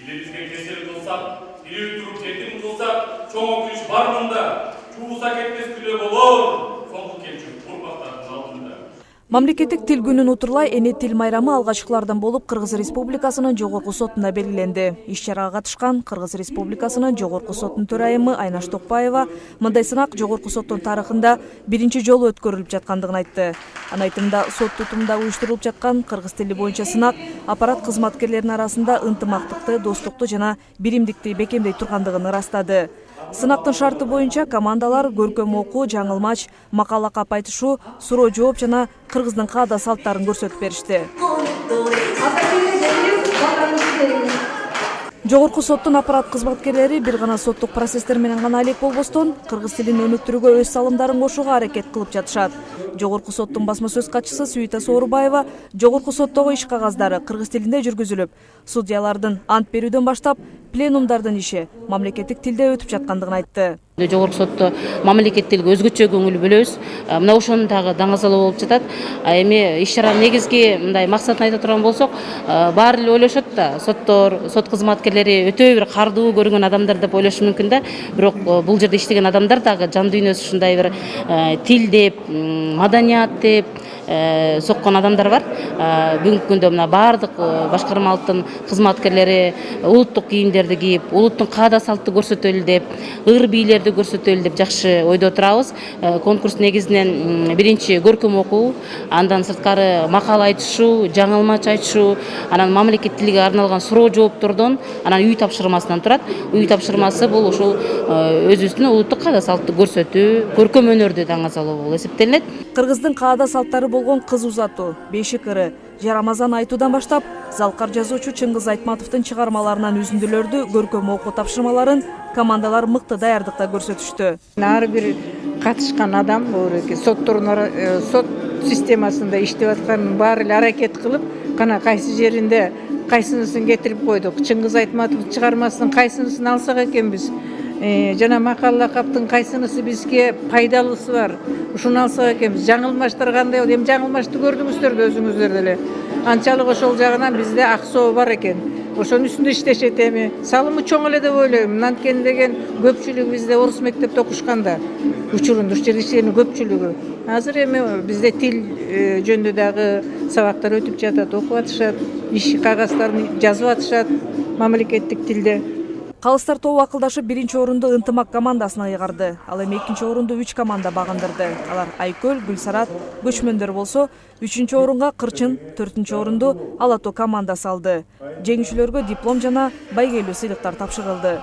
Тилибизге кесел кылсак, тилиби туруп жетим кылсак, чоң окуюш бар мында. Чуусак кетпес күнөө болор. Соңку кемчүк урпактардын алдында. Мамлекеттик тил күнүн утурлай эне тил майрамы алгачкылардан болуп Кыргыз Республикасынын жогорку сотунда белгиленди. Иш-чарага катышкан Кыргыз Республикасынын жогорку сотунун төрайымы Айнаш Токпаева мындай сынак жогорку соттун тарыхында биринчи жолу өткөрүлүп жаткандыгын айтты. Анын айтымында сот тутумунда уюштурулуп жаткан кыргыз тили боюнча сынак аппарат кызматкерлеринин арасында ынтымактыкты, достукту жана биримдикти бекемдей тургандыгын ырастады. Сынактын шарты боюнча командалар көркөм окуу, жаңылмач, макала кап айтышуу, суроо жооп жана кыргыздын каада салттарын көрсөтүп беришти. Жогорку соттун аппарат кызматкерлери бир гана соттук процесстер менен гана алек болбостон, кыргыз тилин өнүктүрүүгө өз салымдарын кошууга аракет кылып жатышат. Жогорку соттун басма сөз катчысы Сүйүта Соорубаева жогорку соттогу иш кагаздары кыргыз тилинде жүргүзүлүп, судьялардын ант берүүдөн баштап пленумдардын иши мамлекеттик тилде өтүп жаткандыгын айтты. Жогорку сотто мамлекеттик тилге өзгөчө көңүл бөлөбүз. Мына ошонун дагы даңазалоо болуп жатат. Эми иш-чаранын негизги мындай максатын айта турган болсок, баары эле ойлошот да, соттор, сот кызматкерлери өтө бир кардуу көрүнгөн адамдар деп ойлошу мүмкүн да. Бирок бул жерде иштеген адамдар дагы жан дүйнөсү ушундай бир тил деп, маданият деп соккон адамдар бар. Бүгүнкү күндө мына баардык башкармалыктын кызматкерлери улуттук кийимдерди кийип, улуттун каада салтты көрсөтөлү деп, ыр бийлерди көрсөтөлү деп жакшы ойдо турабыз. Конкурс негизинен биринчи көркөм окуу, андан сырткары макала айтышуу, жаңылмач айтышуу, анан мамлекет тилиге арналган суроо жооптордон, анан үй тапшырмасынан турат. Үй тапшырмасы бул ушул өзүбүздүн улуттук каада салтты көрсөтүү, көркөм өнөрдү даңазалоо болуп эсептелинет. Кыргыздын каада салттары болгон кыз узатуу, бешик ыры, жарамазан айтуудан баштап, залкар жазуучу Чыңгыз Айтматовдун чыгармаларынан үзүндүлөрдү, көркөм окуу тапшырмаларын командалар мыкты даярдыкта көрсөтүштү. Ар бир катышкан адам сот системасында иштеп атканын баары эле аракет кылып, кана кайсы жеринде кайсынысын кетирип койдук. Чыңгыз Айтматовдун чыгармасынын кайсынысын алсак экенбиз, жана макала каптын кайсынысы бизге пайдалысы бар, ушуну алсак экенбиз. Жаңылмаштар кандай болду? Эми жаңылмашты көрдүңүздөр да өзүңүздөр деле. Анчалык ошол жагынан бизде аксоо бар экен. Ошонун үстүндө иштешет эми. Салымы чоң эле деп ойлойм. Анткени деген көпчүлүгү бизде орус мектепте окушкан да. Учурунда ушул жерде иштегендин көпчүлүгү. Азыр эми бизде тил жөнүндө дагы сабактар өтүп жатат, окуп атышат, иш кагаздарын жазып атышат мамлекеттик тилде. Калыстар тобу акылдашып биринчи орунду ынтымак командасына ыйгарды. Ал эми экинчи орунду 3 команда багындырды. Алар Айкөл, Гүлсарат, Көчмөндөр болсо, 3-чү орунга Кырчын, 4-чү орунду Ала Тоо командасы алды. Жеңүүчүлөргө диплом жана байгелүү сыйлыктар тапшырылды.